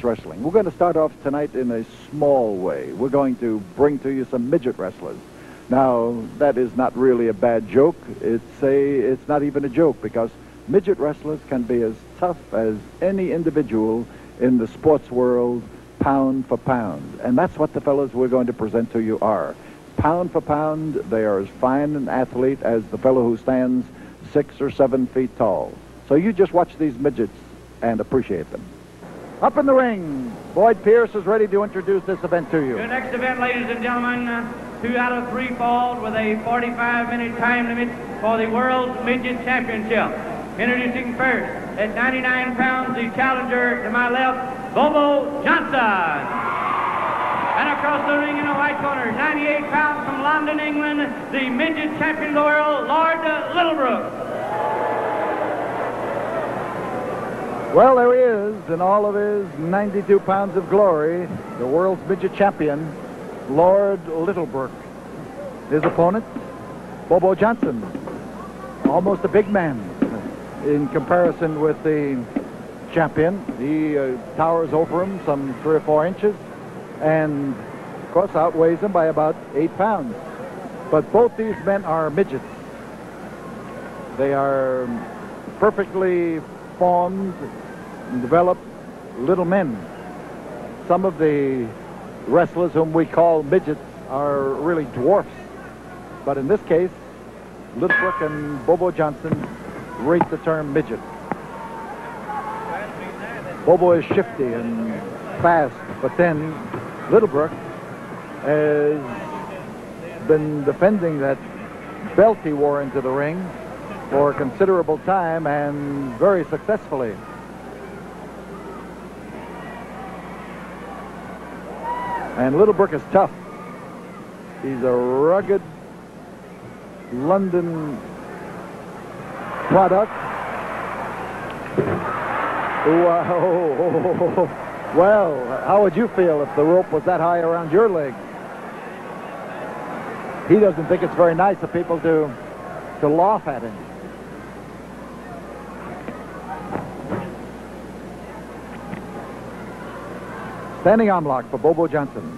Midgets Wrestling. We're going to start off tonight in a small way. We're going to bring to you some midget wrestlers. Now, that is not really a bad joke. It's not even a joke, because midget wrestlers can be as tough as any individual in the sports world, pound for pound. And that's what the fellows we're going to present to you are. Pound for pound, they are as fine an athlete as the fellow who stands 6 or 7 feet tall. So you just watch these midgets and appreciate them. Up in the ring, Boyd Pierce is ready to introduce this event to you. The next event, ladies and gentlemen, 2 out of 3 falls with a 45-minute time limit for the World Midget Championship. Introducing first, at 99 pounds, the challenger to my left, Hobo Johnson. And across the ring in the white corner, 98 pounds from London, England, the midget champion of the world, Lord Littlebrook. Well, there he is, in all of his 92 pounds of glory, the world's midget champion, Lord Littlebrook. His opponent, Hobo Johnson, almost a big man in comparison with the champion. He towers over him some 3 or 4 inches, and of course outweighs him by about 8 pounds. But both these men are midgets. They are perfectly formed and developed little men. Some of the wrestlers whom we call midgets are really dwarfs. But in this case, Littlebrook and Hobo Johnson rate the term midget. Hobo is shifty and fast, but then Littlebrook has been defending that belt he wore into the ring for a considerable time, and very successfully. And Littlebrook is tough. He's a rugged London product. Well, how would you feel if the rope was that high around your leg? He doesn't think it's very nice of people to laugh at him. Standing arm lock for Hobo Johnson.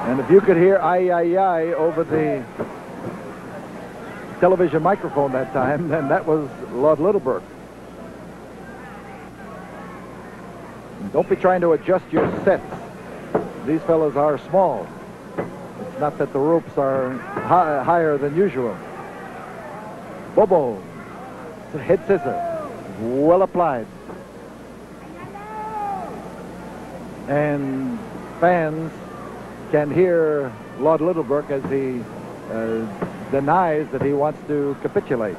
And if you could hear "ay, ay, ay" over the television microphone that time, then that was Lord Littlebrook. Don't be trying to adjust your sets. These fellows are small. It's not that the ropes are higher than usual. Hobo, head scissor, well applied. And fans can hear Lord Littlebrook as he denies that he wants to capitulate.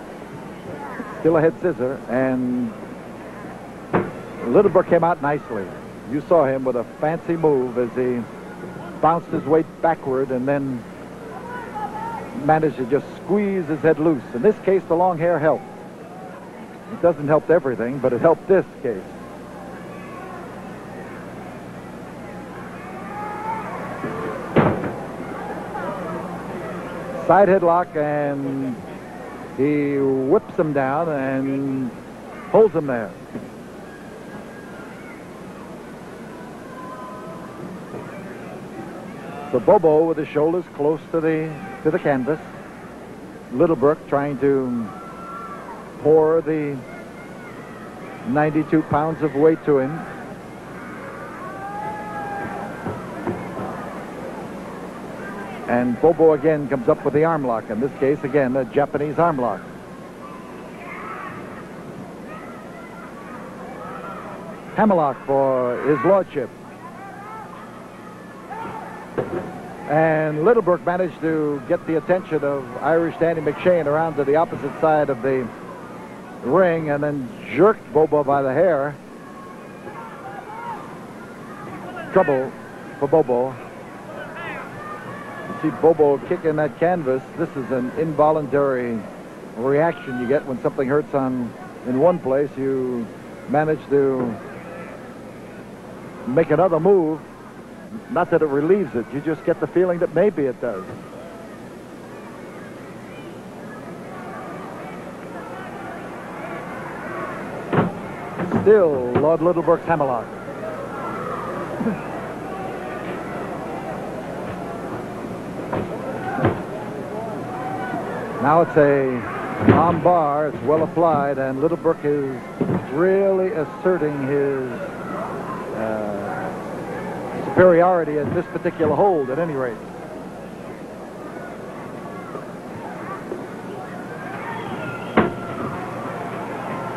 Still a head scissor, and Littlebrook came out nicely. You saw him with a fancy move as he bounced his weight backward and then managed to just squeeze his head loose. In this case, the long hair helped. It doesn't help everything, but it helped this case. Side headlock, and he whips him down and holds him there. So Hobo with his shoulders close to the canvas. Littlebrook trying to pour the 92 pounds of weight to him. And Hobo again comes up with the arm lock. In this case, again, a Japanese arm lock. Hammerlock for his lordship. And Littlebrook managed to get the attention of Irish Danny McShane around to the opposite side of the ring and then jerked Hobo by the hair. Trouble for Hobo. You see Hobo kicking that canvas. This is an involuntary reaction you get when something hurts in one place. You manage to make another move. Not that it relieves it. You just get the feeling that maybe it does. still Lord Littlebrook's hammerlock. Now it's a arm bar. It's well applied, and Littlebrook is really asserting his superiority in this particular hold, at any rate.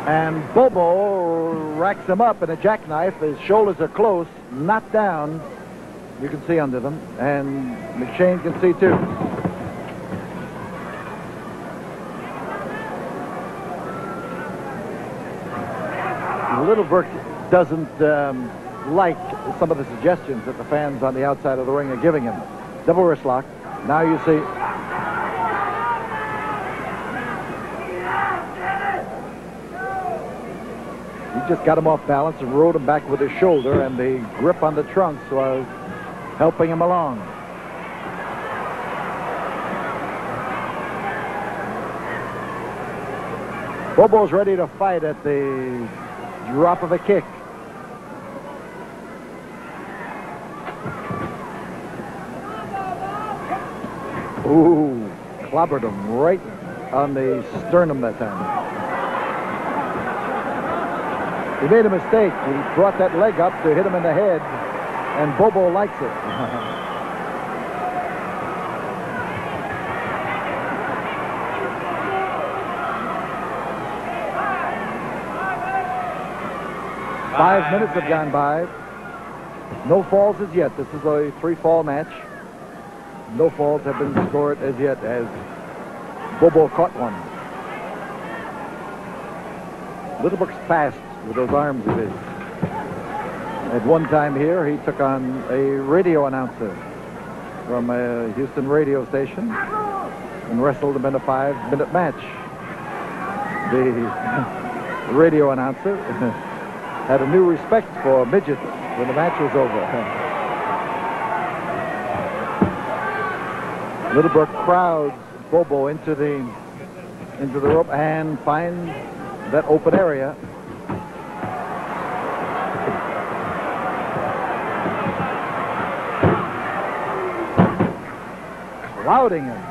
And Bobo racks him up in a jackknife. His shoulders are close, not down. You can see under them, and McShane can see too. Littlebrook doesn't like some of the suggestions that the fans on the outside of the ring are giving him. Double wrist lock. Now you see. He just got him off balance and rode him back with his shoulder, and the grip on the trunks was helping him along. Bobo's ready to fight at the drop of a kick. Ooh, clobbered him right on the sternum that time. He made a mistake. He brought that leg up to hit him in the head, and Bobo likes it. Five minutes have gone by. No falls as yet. This is a 3-fall match. No falls have been scored as yet, as Bobo caught one. Littlebrook's fast with those arms of his. At one time here, he took on a radio announcer from a Houston radio station and wrestled him in a 5-minute match. The radio announcer had a new respect for midgets when the match was over. Littlebrook crowds Bobo into the rope and finds that open area. Clouding him.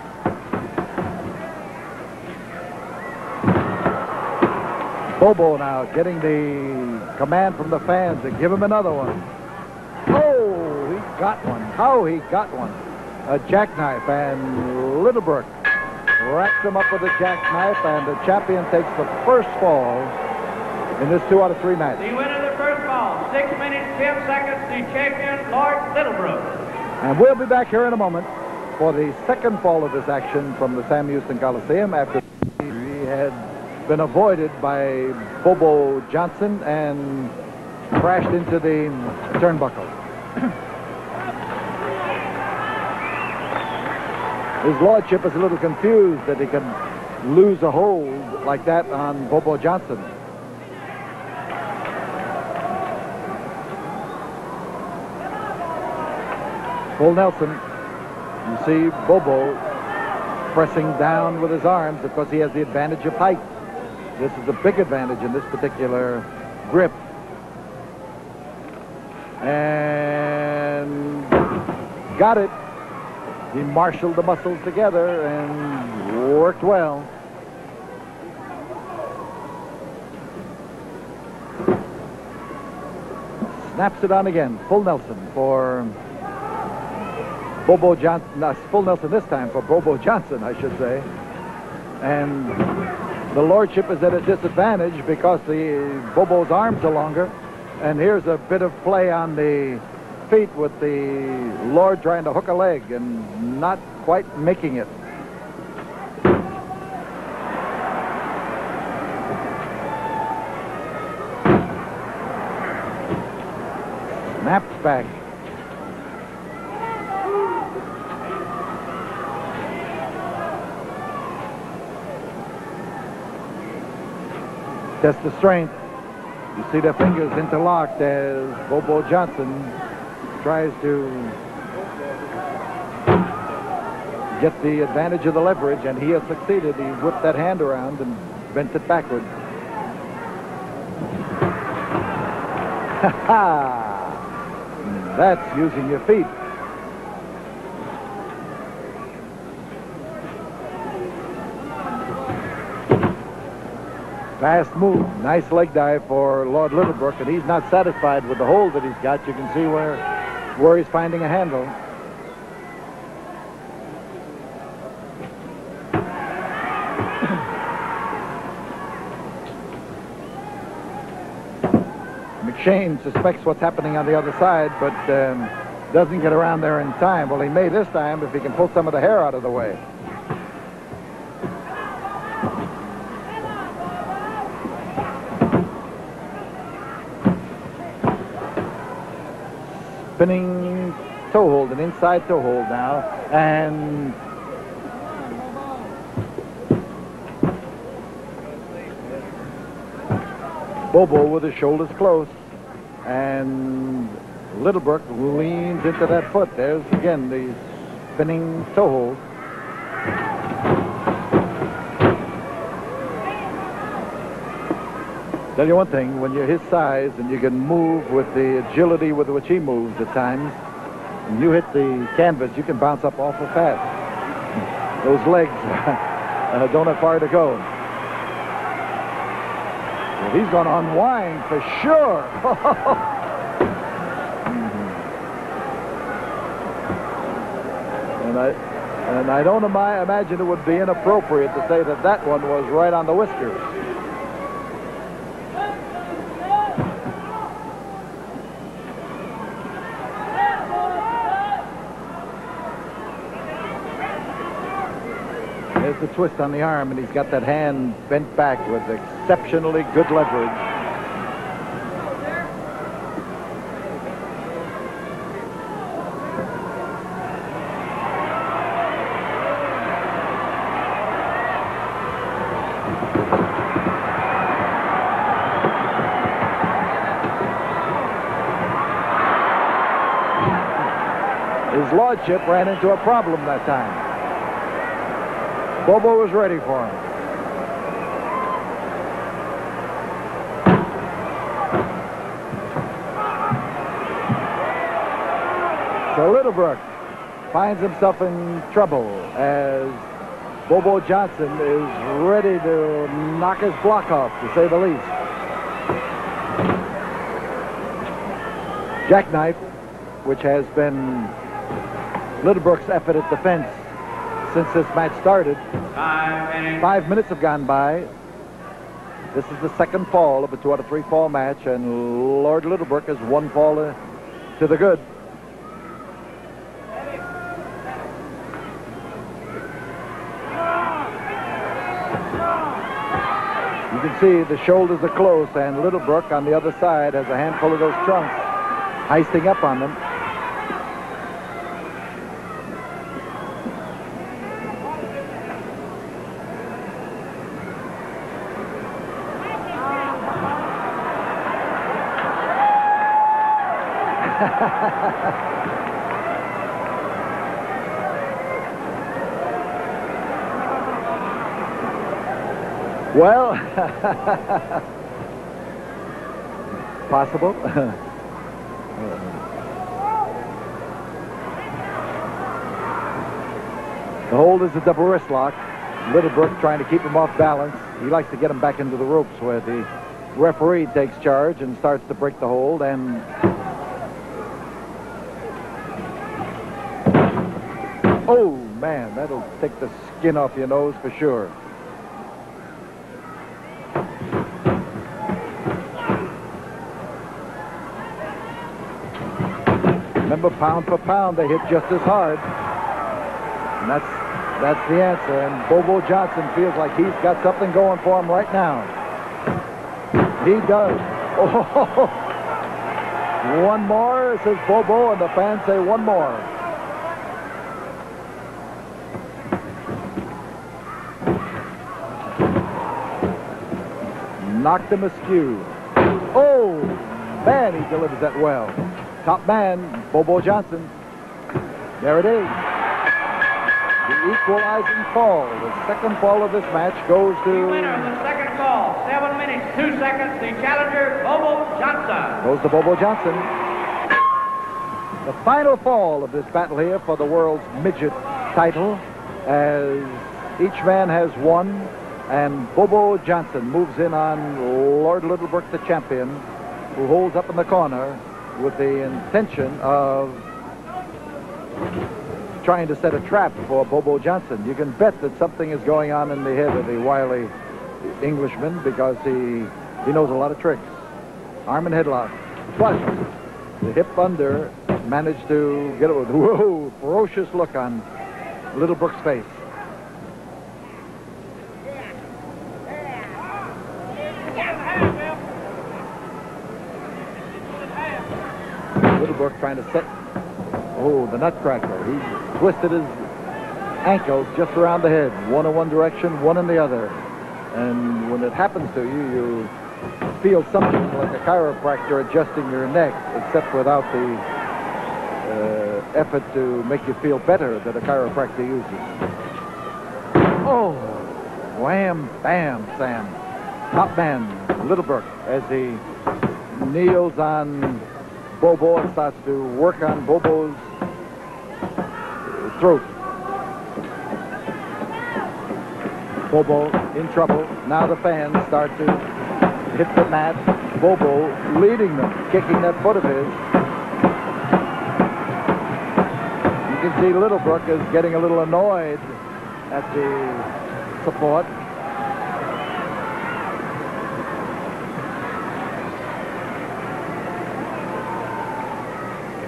Bobo now getting the command from the fans to give him another one. Oh, he got one. How he got one. A jackknife, and Littlebrook racks him up with a jackknife, and the champion takes the first fall in this 2 out of 3 match. The winner of the first fall, 6 minutes, 10 seconds, the champion, Lord Littlebrook. And we'll be back here in a moment for the second fall of this action from the Sam Houston Coliseum, after he had been avoided by Hobo Johnson and crashed into the turnbuckle. His lordship is a little confused that he can lose a hold like that on Hobo Johnson. Full Nelson. You see Bobo pressing down with his arms because he has the advantage of height. This is a big advantage in this particular grip. And got it. He marshaled the muscles together and worked well. Snaps it on again. Full Nelson for Bobo Johnson. No, full Nelson this time for Bobo Johnson, I should say. And the lordship is at a disadvantage because Bobo's arms are longer. And here's a bit of play on the feet with the Lord trying to hook a leg and not quite making it. Snaps back. Test the strength. You see their fingers interlocked as Bobo Johnson tries to get the advantage of the leverage, and he has succeeded. He whipped that hand around and bent it backward. That's using your feet. Fast move. Nice leg dive for Lord Littlebrook, and he's not satisfied with the hold that he's got. You can see where he's finding a handle. McShane suspects what's happening on the other side, but doesn't get around there in time. Well, he may this time if he can pull some of the hair out of the way. Spinning toe hold, an inside toe hold now, and Bobo with his shoulders close, and Littlebrook leans into that foot. There's again the spinning toe hold. Tell you one thing, when you're his size and you can move with the agility with which he moves at times, when you hit the canvas, you can bounce up awful fast. Those legs don't have far to go. Well, he's going to unwind for sure. And I don't imagine it would be inappropriate to say that that one was right on the whiskers. There's the twist on the arm, and he's got that hand bent back with exceptionally good leverage. His lordship ran into a problem that time. Bobo was ready for him. So Littlebrook finds himself in trouble as Hobo Johnson is ready to knock his block off, to say the least. Jackknife, which has been Littlebrook's effort at defense since this match started. 5 minutes have gone by. This is the second fall of a 2 out of 3 fall match, and Lord Littlebrook has one fall to the good. You can see the shoulders are close, and Littlebrook on the other side has a handful of those trunks, heisting up on them. Well, possible. The hold is a double wrist lock. Littlebrook trying to keep him off balance. He likes to get him back into the ropes where the referee takes charge and starts to break the hold. And oh, man, that'll take the skin off your nose for sure. Remember, pound for pound, they hit just as hard. And that's the answer. And Hobo Johnson feels like he's got something going for him right now. He does. Oh, one more, says Bobo, and the fans say one more. Knocked him askew. Oh, man, he delivers that well. Top man, Hobo Johnson. There it is. The equalizing fall. The second fall of this match goes to... The winner of the second fall, 7 minutes. minutes, 2 seconds, the challenger, Hobo Johnson. Goes to Bobo Johnson. The final fall of this battle here for the world's midget title, as each man has won, and Bobo Johnson moves in on Lord Littlebrook, the champion, who holds up in the corner with the intention of trying to set a trap for Bobo Johnson. You can bet that something is going on in the head of the wily Englishman, because he knows a lot of tricks. Arm and headlock. But the hip under managed to get it with, whoa, ferocious look on Littlebrook's face. Littlebrook trying to set, oh, the nutcracker. He twisted his ankles just around the head, one in one direction, one in the other. And when it happens to you, you feel something like a chiropractor adjusting your neck, except without the effort to make you feel better that a chiropractor uses. Oh, wham, bam, Sam. Top man, Littlebrook, as he kneels on Bobo and starts to work on Bobo's throat. Bobo in trouble. Now the fans start to hit the mat. Bobo leading them, kicking that foot of his. You can see Littlebrook is getting a little annoyed at the support.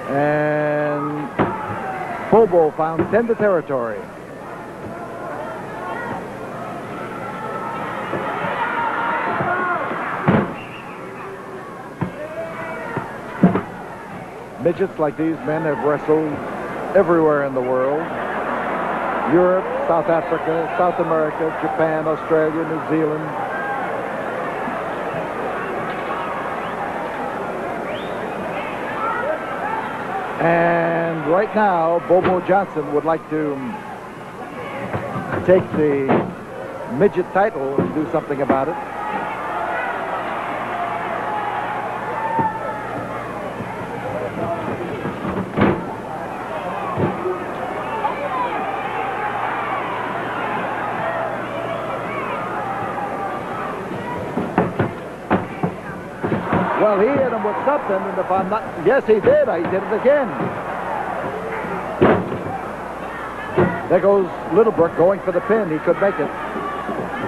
And Bobo found tender territory. Midgets like these men have wrestled everywhere in the world. Europe, South Africa, South America, Japan, Australia, New Zealand. And right now, Bobo Johnson would like to take the midget title and do something about it. Well, he hit him with something, and if I'm not... Yes, he did. He did it again. There goes Littlebrook going for the pin. He could make it.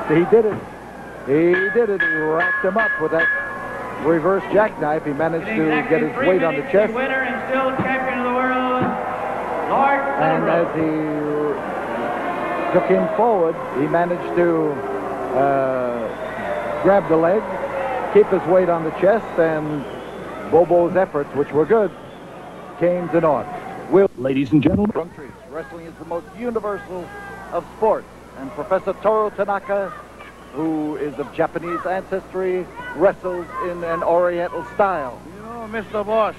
He did it. He did it. He wrapped him up with that reverse jackknife. He managed to get his weight on the chest. The winner and still champion of the world, Lord And as he took him forward, he managed to grab the leg, keep his weight on the chest, and Bobo's efforts, which were good, came to naught. Ladies and gentlemen, wrestling is the most universal of sports, and Professor Toru Tanaka, who is of Japanese ancestry, wrestles in an Oriental style. You know, Mr. Bosch,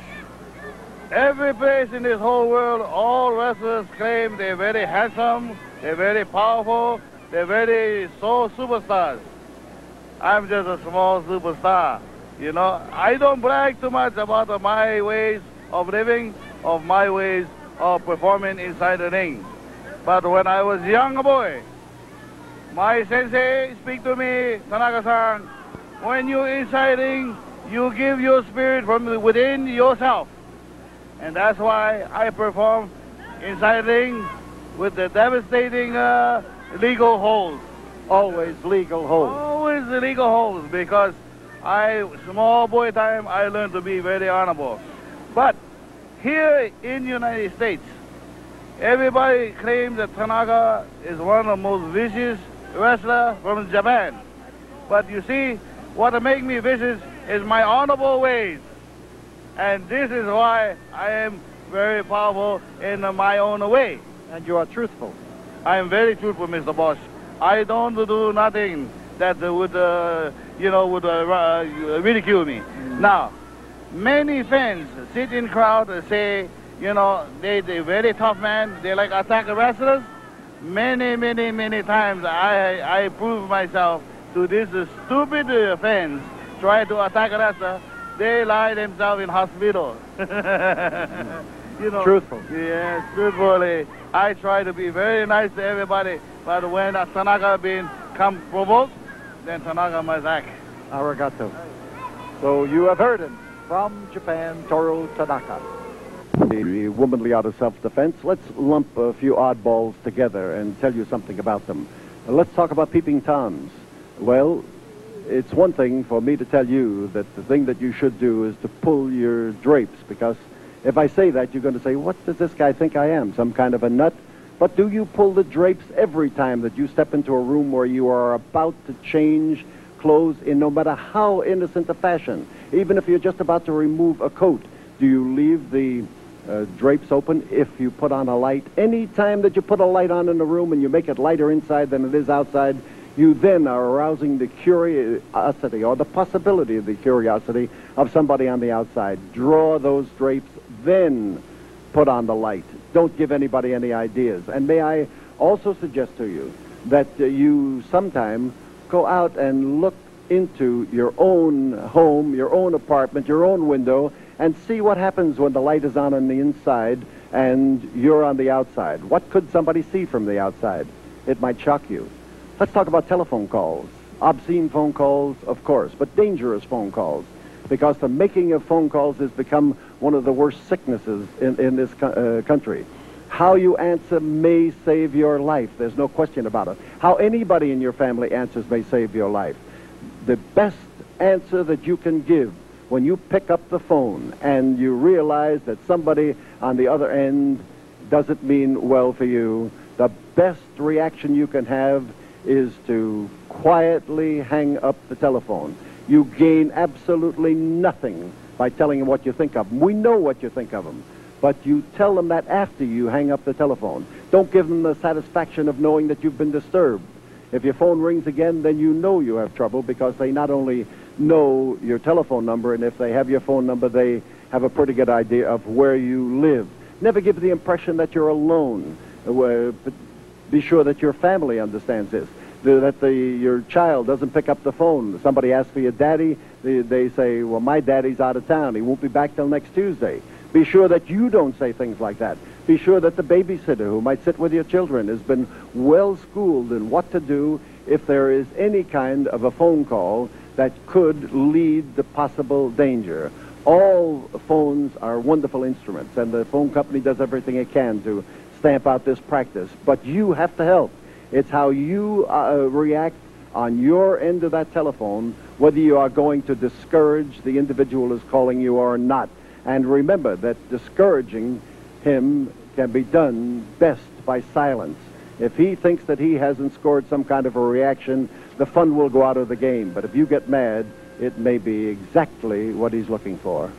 every place in this whole world, all wrestlers claim they're very handsome, they're very powerful, they're very superstars. I'm just a small superstar, you know. I don't brag too much about my ways of living, of my ways of performing inside the ring. But when I was a young boy, my sensei speak to me, Tanaka-san, when you're inside ring, you give your spirit from within yourself. And that's why I perform inside ring with the devastating legal holds. Always legal holds. Always the legal holds, because small boy time, I learned to be very honorable. But here in the United States, everybody claims that Tanaka is one of the most vicious wrestlers from Japan. But you see, what makes me vicious is my honorable ways. And this is why I am very powerful in my own way. And you are truthful. I am very truthful, Mr. Bosch. I don't do nothing that would, ridicule me. Now, many fans sit in crowd and say, you know, they're very tough man. They like attack wrestlers. Many times I prove myself to these stupid fans try to attack us, they lie themselves in hospital. You know, Truthful. Yes, truthfully. I try to be very nice to everybody, but when Tanaka come provoked, then Tanaka must act. Arigato. So you have heard him from Japan, Toru Tanaka. The womanly art of self-defense. Let's lump a few oddballs together and tell you something about them. Let's talk about peeping toms. Well, it's one thing for me to tell you that the thing that you should do is to pull your drapes, because if I say that, you're going to say, what does this guy think I am, some kind of a nut? But do you pull the drapes every time that you step into a room where you are about to change clothes in no matter how innocent a fashion? Even if you're just about to remove a coat, do you leave the drapes open if you put on a light? Any time that you put a light on in the room and you make it lighter inside than it is outside, you then are arousing the curiosity or the possibility of the curiosity of somebody on the outside. Draw those drapes, then put on the light. Don't give anybody any ideas. And may I also suggest to you that you sometime go out and look into your own home, your own apartment, your own window, and see what happens when the light is on the inside and you're on the outside. What could somebody see from the outside? It might shock you. Let's talk about telephone calls. Obscene phone calls, of course, but dangerous phone calls, because the making of phone calls has become one of the worst sicknesses in this country. How you answer may save your life. There's no question about it. How anybody in your family answers may save your life. The best answer that you can give when you pick up the phone and you realize that somebody on the other end doesn't mean well for you, the best reaction you can have is to quietly hang up the telephone. You gain absolutely nothing by telling them what you think of them. We know what you think of them, but you tell them that after you hang up the telephone. Don't give them the satisfaction of knowing that you've been disturbed. If your phone rings again, then you know you have trouble, because they not only know your telephone number, and if they have your phone number, they have a pretty good idea of where you live. Never give the impression that you're alone. Be sure that your family understands this, that your child doesn't pick up the phone. Somebody asks for your daddy, they say, well, my daddy's out of town. He won't be back till next Tuesday. Be sure that you don't say things like that. Be sure that the babysitter who might sit with your children has been well schooled in what to do if there is any kind of a phone call that could lead to possible danger. All phones are wonderful instruments, and the phone company does everything it can to stamp out this practice, but you have to help. It's how you react on your end of that telephone, whether you are going to discourage the individual who's calling you or not. And remember that discouraging him can be done best by silence. If he thinks that he hasn't scored some kind of a reaction, the fun will go out of the game. But if you get mad, it may be exactly what he's looking for.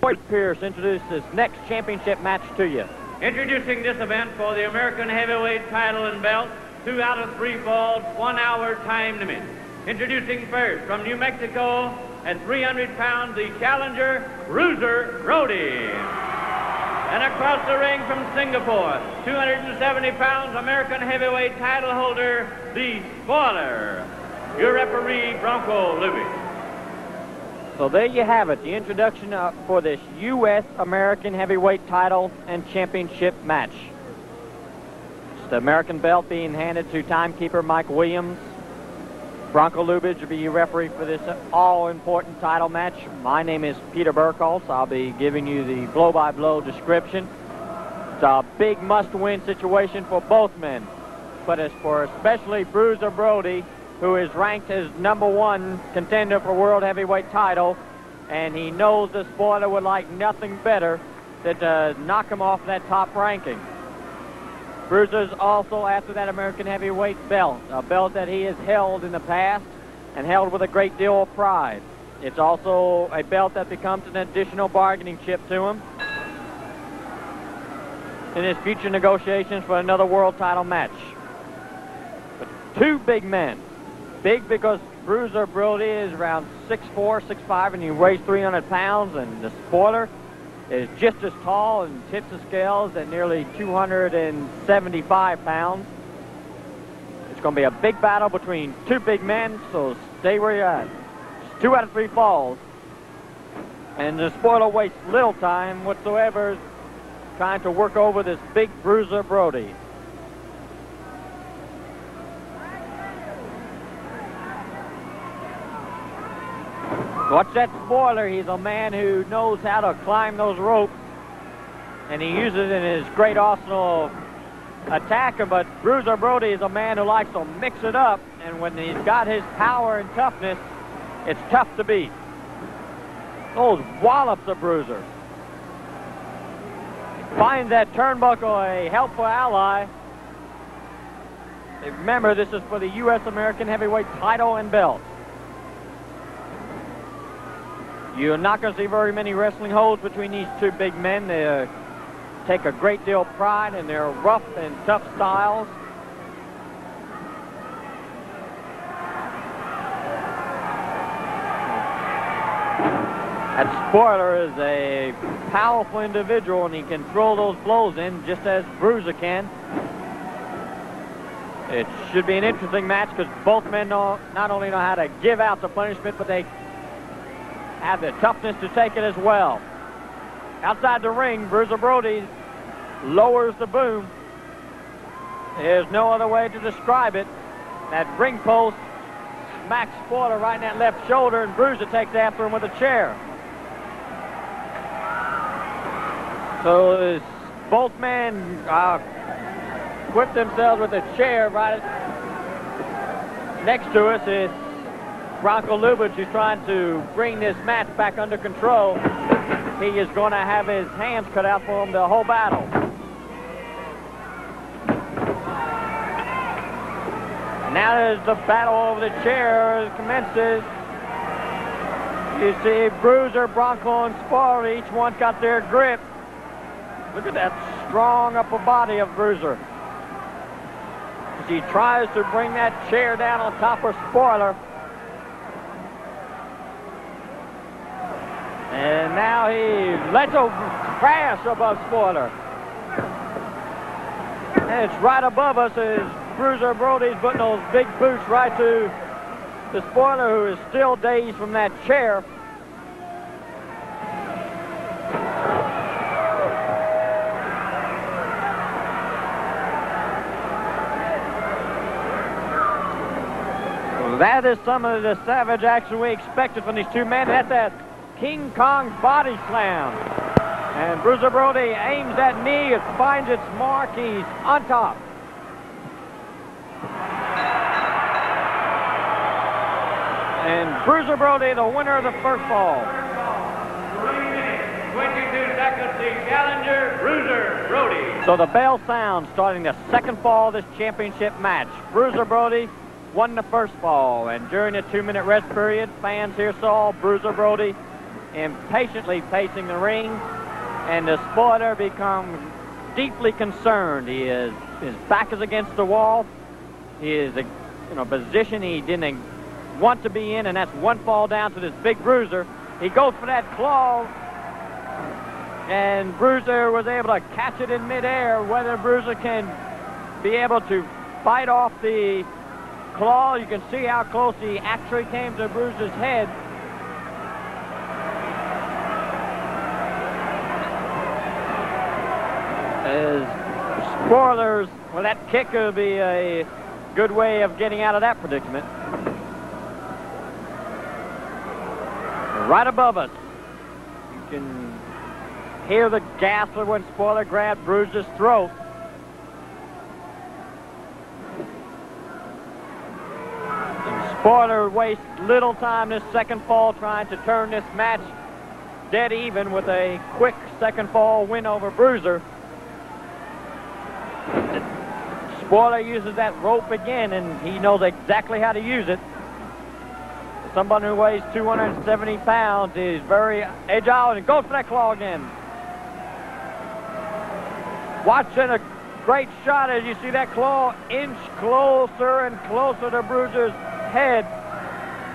Boyd Pierce introduces his next championship match to you. Introducing this event for the American heavyweight title and belt, 2 out of 3 falls, 1 hour time limit. Introducing first from New Mexico at 300 pounds, the challenger, Bruiser Brody. And across the ring from Singapore, 270 pounds, American heavyweight title holder, the Spoiler, your referee, Bronco Lubitsch. So there you have it, the introduction for this U.S. American heavyweight title and championship match. It's the American belt being handed to timekeeper Mike Williams. Bronco Lubitsch will be your referee for this all-important title match. My name is Peter Burkholz. I'll be giving you the blow-by-blow description. It's a big must-win situation for both men, but it's for especially Bruiser Brody, who is ranked as #1 contender for world heavyweight title, and he knows the Spoiler would like nothing better than to knock him off that top ranking. Bruiser's also after that American heavyweight belt, a belt that he has held in the past and held with a great deal of pride. It's also a belt that becomes an additional bargaining chip to him in his future negotiations for another world title match. But two big men. Big because Bruiser Brody is around 6'4", 6'5", and he weighs 300 pounds, and the Spoiler is just as tall and tips the scales at nearly 275 pounds. It's going to be a big battle between two big men, so stay where you're at. It's 2 out of 3 falls. And the spoiler wastes little time whatsoever trying to work over this big Bruiser Brody. Watch that spoiler. He's a man who knows how to climb those ropes, and he uses it in his great arsenal of attacker. But Bruiser Brody is a man who likes to mix it up, and when he's got his power and toughness, it's tough to beat. Those wallops of Bruiser. Finds that turnbuckle a helpful ally. Remember, this is for the U.S. American Heavyweight title and belt. You're not going to see very many wrestling holds between these two big men. They take a great deal of pride in their rough and tough styles. That spoiler is a powerful individual, and he can throw those blows in just as Bruiser can. It should be an interesting match because both men not only know how to give out the punishment, but they have the toughness to take it as well. Outside the ring, Bruiser Brody lowers the boom. There's no other way to describe it. That ring post smacks Spoiler right in that left shoulder, and Bruiser takes after him with a chair. So both men equip themselves with a chair right next to us. It's Bronco Lubitsch who's trying to bring this match back under control. He is going to have his hands cut out for him the whole battle. Now as the battle over the chair commences, you see Bruiser, Bronco, and Spoiler, each one got their grip. Look at that strong upper body of Bruiser. As he tries to bring that chair down on top of Spoiler. And now he lets a crash above Spoiler. And it's right above us as Bruiser Brody's putting those big boots right to the Spoiler, who is still dazed from that chair. Well, that is some of the savage action we expected from these two men. That's that King Kong body slam. And Bruiser Brody aims that knee, it finds its mark, he's on top. And Bruiser Brody, the winner of the first fall. 3 minutes, 22 seconds, the challenger, Bruiser Brody. So the bell sounds starting the second fall of this championship match. Bruiser Brody won the first fall, and during the 2-minute rest period, fans here saw Bruiser Brody impatiently pacing the ring, and the Spoiler becomes deeply concerned. His back is against the wall. He is in a position he didn't want to be in, and that's one fall down to this big Bruiser. He goes for that claw, and Bruiser was able to catch it in midair. Whether Bruiser can be able to fight off the claw, you can see how close he actually came to Bruiser's head. As Spoilers, well, that kick would be a good way of getting out of that predicament. Right above us, you can hear the gasp when Spoiler grabbed Bruiser's throat. And Spoiler wastes little time this second fall trying to turn this match dead even with a quick second fall win over Bruiser. Spoiler uses that rope again, and he knows exactly how to use it. Someone who weighs 270 pounds is very agile, and goes for that claw again. Watching a great shot as you see that claw inch closer and closer to Bruiser's head.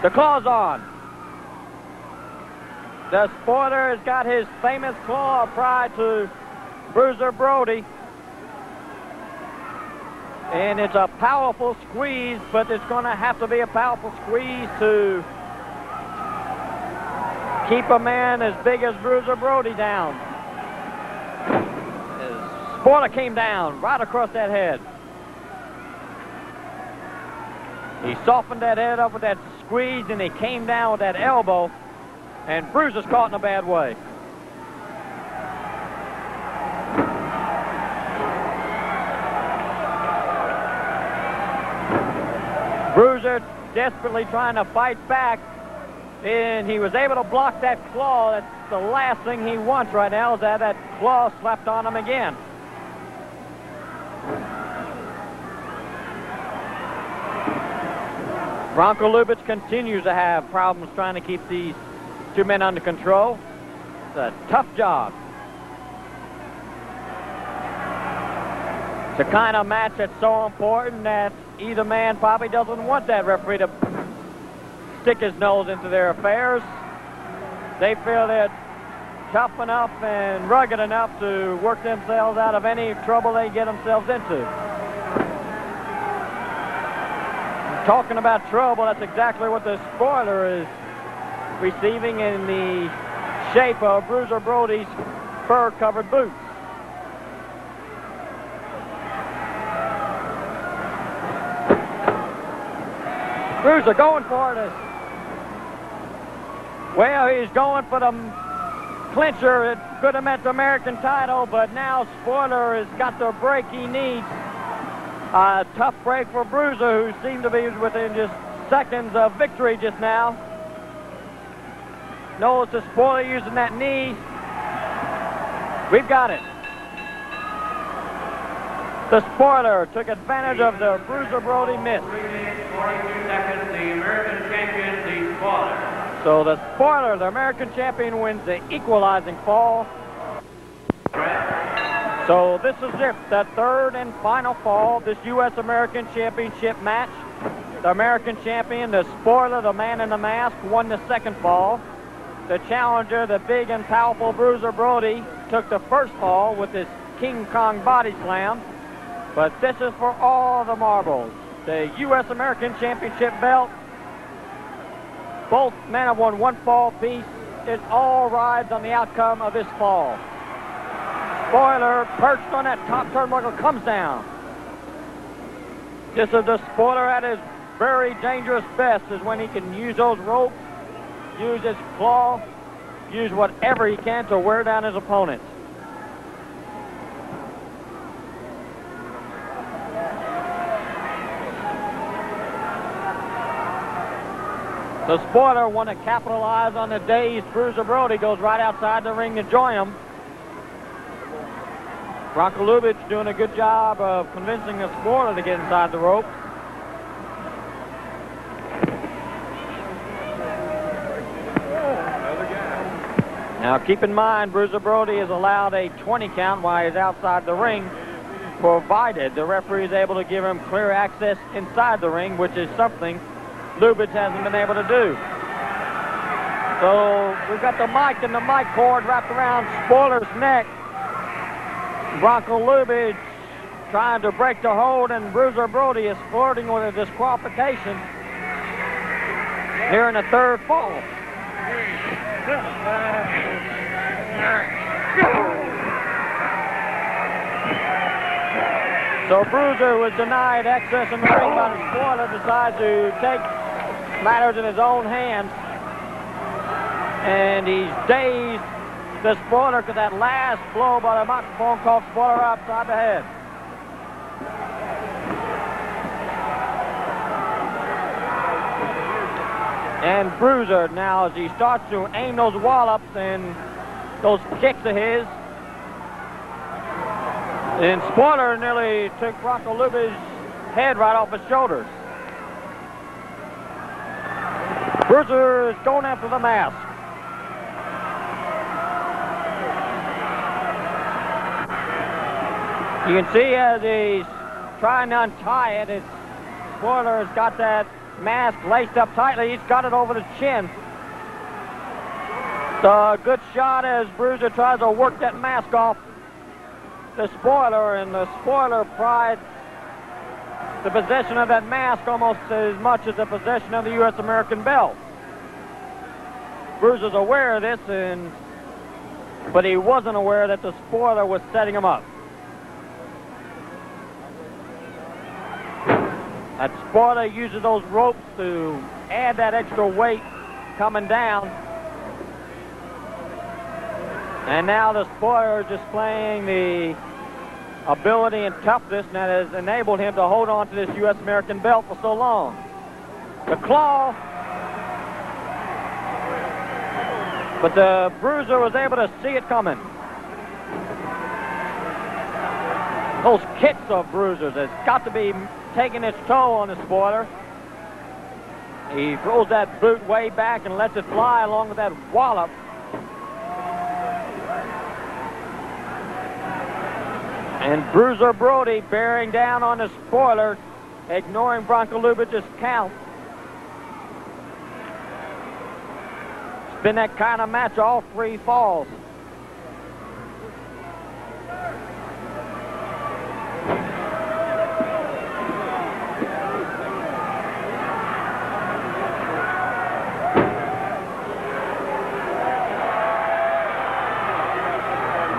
The claw's on. The Spoiler has got his famous claw applied to Bruiser Brody. And it's a powerful squeeze, but it's going to have to be a powerful squeeze to keep a man as big as Bruiser Brody down. His spoiler came down right across that head. He softened that head up with that squeeze, and he came down with that elbow, and Bruiser's caught in a bad way. Bruiser desperately trying to fight back, and he was able to block that claw. That's the last thing he wants right now, is that claw slapped on him again. Bronco Lubitz continues to have problems trying to keep these two men under control. It's a tough job. It's the kind of match that's so important that either man probably doesn't want that referee to stick his nose into their affairs. They feel they're tough enough and rugged enough to work themselves out of any trouble they get themselves into. Talking about trouble, that's exactly what the spoiler is receiving in the shape of Bruiser Brody's fur-covered boots. Bruiser going for it. Well, he's going for the clincher. It could have meant the American title, but now Spoiler has got the break he needs. A tough break for Bruiser, who seemed to be within just seconds of victory just now. Notice the Spoiler using that knee. We've got it. The Spoiler took advantage of the Bruiser Brody miss. 3 minutes, 42 seconds, the American champion, the Spoiler. So the Spoiler, the American champion, wins the equalizing fall. So this is it, the third and final fall of this U.S. American Championship match. The American champion, the Spoiler, the man in the mask, won the second fall. The challenger, the big and powerful Bruiser Brody, took the first fall with his King Kong body slam. But this is for all the marbles. The U.S. American Championship belt. Both men have won one fall apiece. It all rides on the outcome of this fall. Spoiler, perched on that top turnbuckle, comes down. This is the Spoiler at his very dangerous best, is when he can use those ropes, use his claw, use whatever he can to wear down his opponent. The Spoiler want to capitalize on the dazed Bruiser Brody, goes right outside the ring to join him. Bronco Lubitz doing a good job of convincing the Spoiler to get inside the rope. Now keep in mind, Bruiser Brody is allowed a 20 count while he's outside the ring, provided the referee is able to give him clear access inside the ring, which is something Lubitz hasn't been able to do. So we've got the mic and the mic cord wrapped around Spoiler's neck. Bronco Lubitz trying to break the hold, and Bruiser Brody is flirting with a disqualification here in the third fall. So Bruiser was denied access in the ring by the Spoiler, decides to take matters in his own hands, and he's dazed the Spoiler because that last blow by the microphone caught Spoiler upside the head. And Bruiser now, as he starts to aim those wallops and those kicks of his, and Spoiler nearly took Bronco Lubitz's head right off his shoulders. Bruiser is going after the mask. You can see as he's trying to untie it, his Spoiler has got that mask laced up tightly. He's got it over the chin. It's a good shot as Bruiser tries to work that mask off the Spoiler, and the Spoiler prides the possession of that mask almost as much as the possession of the U.S. American belt. Bruiser's aware of this, but he wasn't aware that the spoiler was setting him up. That spoiler uses those ropes to add that extra weight coming down. And now the spoiler is displaying the ability and toughness that has enabled him to hold on to this U.S. American belt for so long. The claw. But the Bruiser was able to see it coming. Those kicks of Bruisers has got to be taking its toll on the spoiler. He throws that boot way back and lets it fly along with that wallop. And Bruiser Brody bearing down on the spoiler, ignoring Bronco Lubitsch's count. It's been that kind of match, all three falls.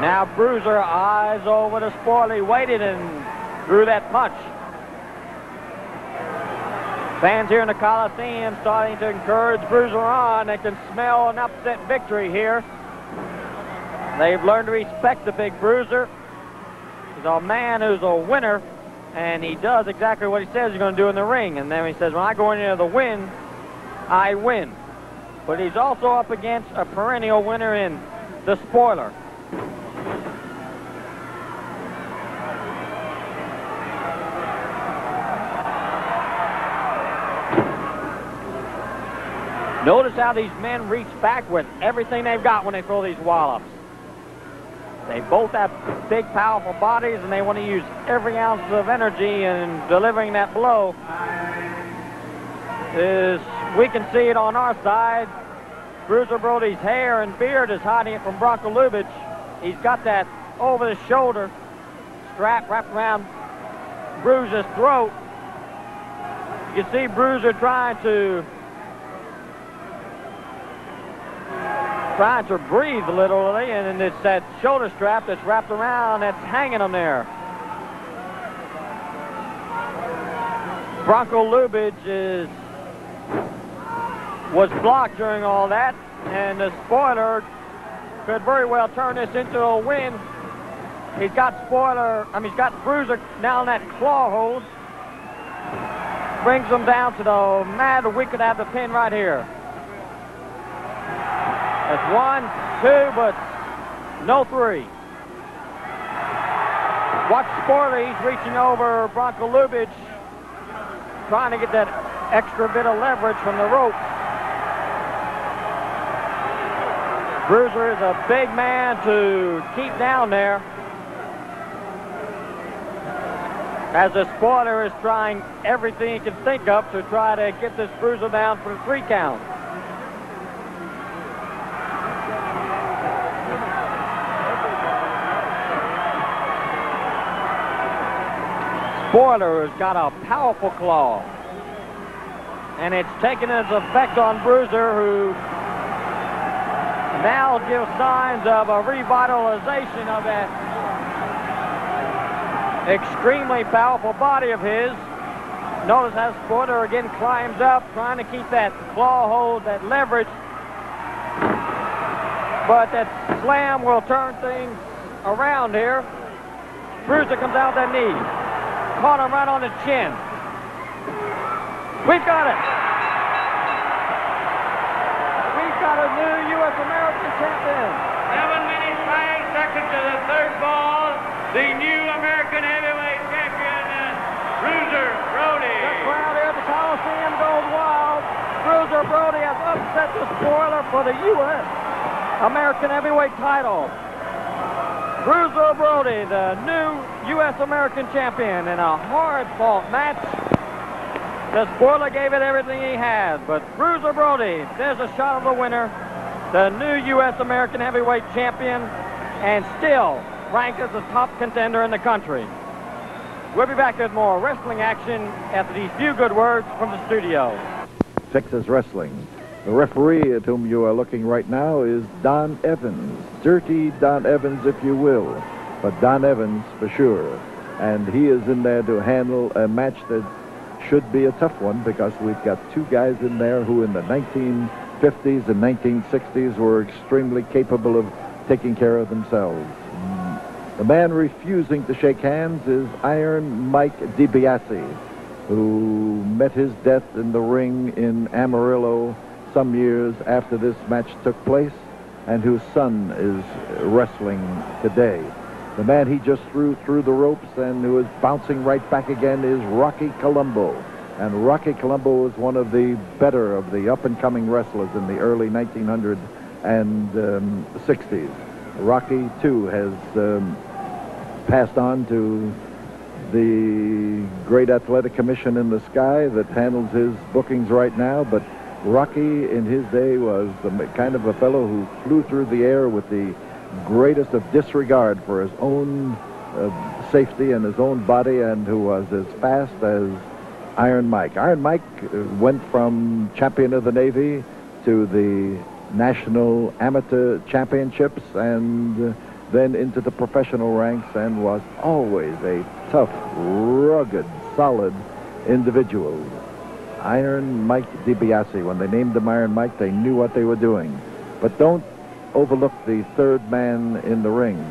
Now Bruiser eyes over the spoiler. He waited and threw that punch. Fans here in the Coliseum starting to encourage Bruiser on. They can smell an upset victory here. They've learned to respect the big Bruiser. He's a man who's a winner, and he does exactly what he says he's going to do in the ring. And then he says, when I go in there to win, I win. But he's also up against a perennial winner in the spoiler. Notice how these men reach back with everything they've got when they throw these wallops. They both have big, powerful bodies, and they want to use every ounce of energy in delivering that blow. We can see it on our side. Bruiser Brody's hair and beard is hiding it from Bronco Lubitsch. He's got that over-the-shoulder strap wrapped around Bruiser's throat. You see Bruiser trying to breathe literally, and it's that shoulder strap that's wrapped around that's hanging him there. Bronco Lubitsch was blocked during all that, and the spoiler could very well turn this into a win. He's got Bruiser down that claw hold. Brings him down to the mat. We could have the pin right here. That's 1, 2, but no 3. Watch Spoiler. He's reaching over Bronco Lubitsch, trying to get that extra bit of leverage from the rope. Bruiser is a big man to keep down there, as the spoiler is trying everything he can think of to try to get this Bruiser down for the 3 count. Spoiler has got a powerful claw, and it's taken its effect on Bruiser, who now gives signs of a revitalization of that extremely powerful body of his. Notice how Spoiler again climbs up, trying to keep that claw hold, that leverage. But that slam will turn things around here. Bruiser comes out with that knee. Caught him right on the chin. We've got it. We've got a new U.S. American champion. 7 minutes, 5 seconds to the 3rd ball. The new American heavyweight champion, Bruiser Brody. The crowd here at the Coliseum goes wild. Bruiser Brody has upset the spoiler for the U.S. American heavyweight title. Bruiser Brody, the new U.S. American champion, in a hard-fought match. The spoiler gave it everything he had, but Bruiser Brody, there's a shot of the winner, the new U.S. American heavyweight champion, and still ranked as the top contender in the country. We'll be back with more wrestling action after these few good words from the studio. Texas Wrestling. The referee at whom you are looking right now is Don Evans. Dirty Don Evans, if you will. But Don Evans for sure. And he is in there to handle a match that should be a tough one, because we've got two guys in there who in the 1950s and 1960s were extremely capable of taking care of themselves. The man refusing to shake hands is Iron Mike DiBiase, who met his death in the ring in Amarillo some years after this match took place, and whose son is wrestling today. The man he just threw through the ropes and who is bouncing right back again is Rocky Columbo. And Rocky Columbo is one of the better of the up-and-coming wrestlers in the early 1960s. Rocky, too, has passed on to the great athletic commission in the sky that handles his bookings right now. But Rocky, in his day, was the kind of a fellow who flew through the air with the greatest of disregard for his own safety and his own body, and who was as fast as Iron Mike. Iron Mike went from champion of the Navy to the National Amateur Championships and then into the professional ranks, and was always a tough, rugged, solid individual. Iron Mike DiBiase. When they named him Iron Mike, they knew what they were doing. But don't overlook the third man in the ring,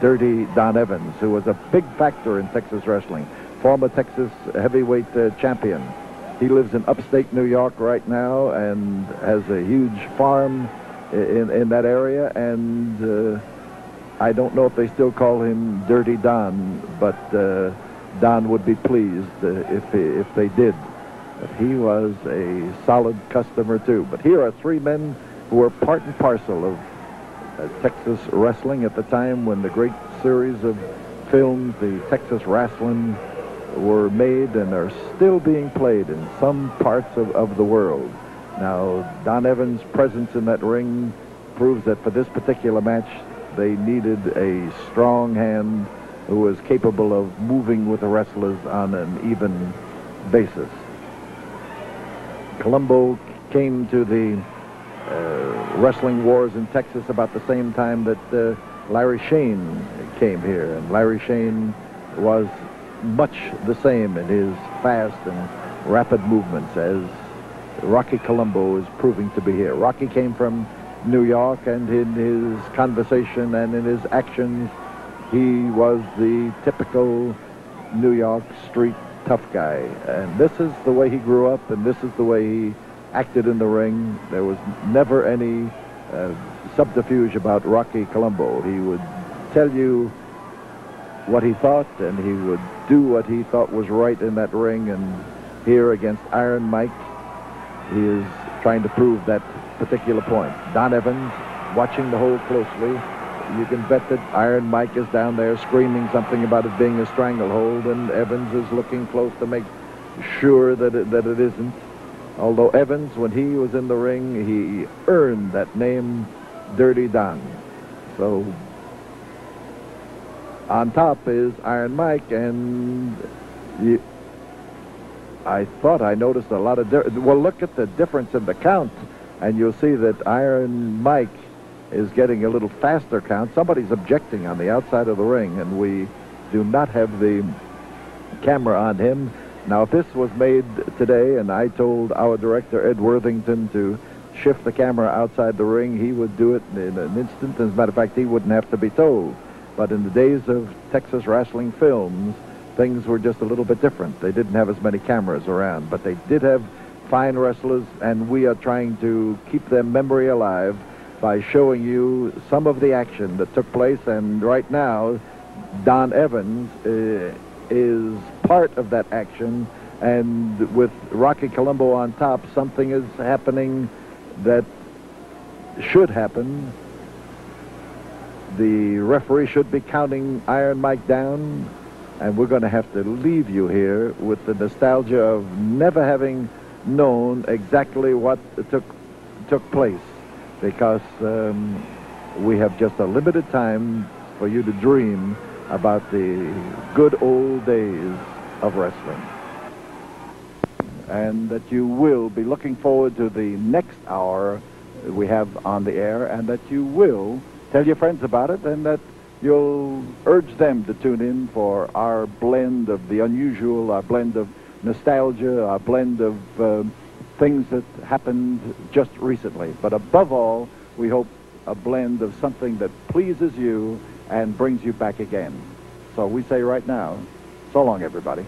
Dirty Don Evans, who was a big factor in Texas wrestling, former Texas heavyweight champion. He lives in upstate New York right now and has a huge farm in that area, and I don't know if they still call him Dirty Don, but Don would be pleased if they did. But he was a solid customer too. But here are three men who were part and parcel of Texas wrestling at the time when the great series of films, the Texas Wrestling, were made and are still being played in some parts of the world. Now, Don Evans' presence in that ring proves that for this particular match, they needed a strong hand who was capable of moving with the wrestlers on an even basis. Columbo came to the wrestling wars in Texas about the same time that Larry Shane came here, and Larry Shane was much the same in his fast and rapid movements as Rocky Columbo is proving to be here. Rocky came from New York, and in his conversation and in his actions, he was the typical New York street tough guy. And this is the way he grew up, and this is the way he acted in the ring. There was never any subterfuge about Rocky Columbo. He would tell you what he thought, and he would do what he thought was right in that ring. And here against Iron Mike, he is trying to prove that particular point. Don Evans watching the hold closely. You can bet that Iron Mike is down there screaming something about it being a stranglehold, and Evans is looking close to make sure that it isn't. Although Evans, when he was in the ring, he earned that name, Dirty Don. So on top is Iron Mike, and I thought I noticed a lot of well, look at the difference in the count, and you'll see that Iron Mike is getting a little faster count. Somebody's objecting on the outside of the ring, and we do not have the camera on him. Now, if this was made today, and I told our director, Ed Worthington, to shift the camera outside the ring, he would do it in an instant. As a matter of fact, he wouldn't have to be told. But in the days of Texas wrestling films, things were just a little bit different. They didn't have as many cameras around, but they did have fine wrestlers, and we are trying to keep their memory alive by showing you some of the action that took place. And right now, Don Evans is part of that action, and with Rocky Columbo on top, something is happening that should happen. The referee should be counting Iron Mike down, and we're going to have to leave you here with the nostalgia of never having known exactly what took place, because we have just a limited time for you to dream about the good old days of wrestling. And that you will be looking forward to the next hour we have on the air, and that you will tell your friends about it, and that you'll urge them to tune in for our blend of the unusual, our blend of nostalgia, our blend of things that happened just recently. But above all, we hope a blend of something that pleases you and brings you back again. So we say right now, so long, everybody.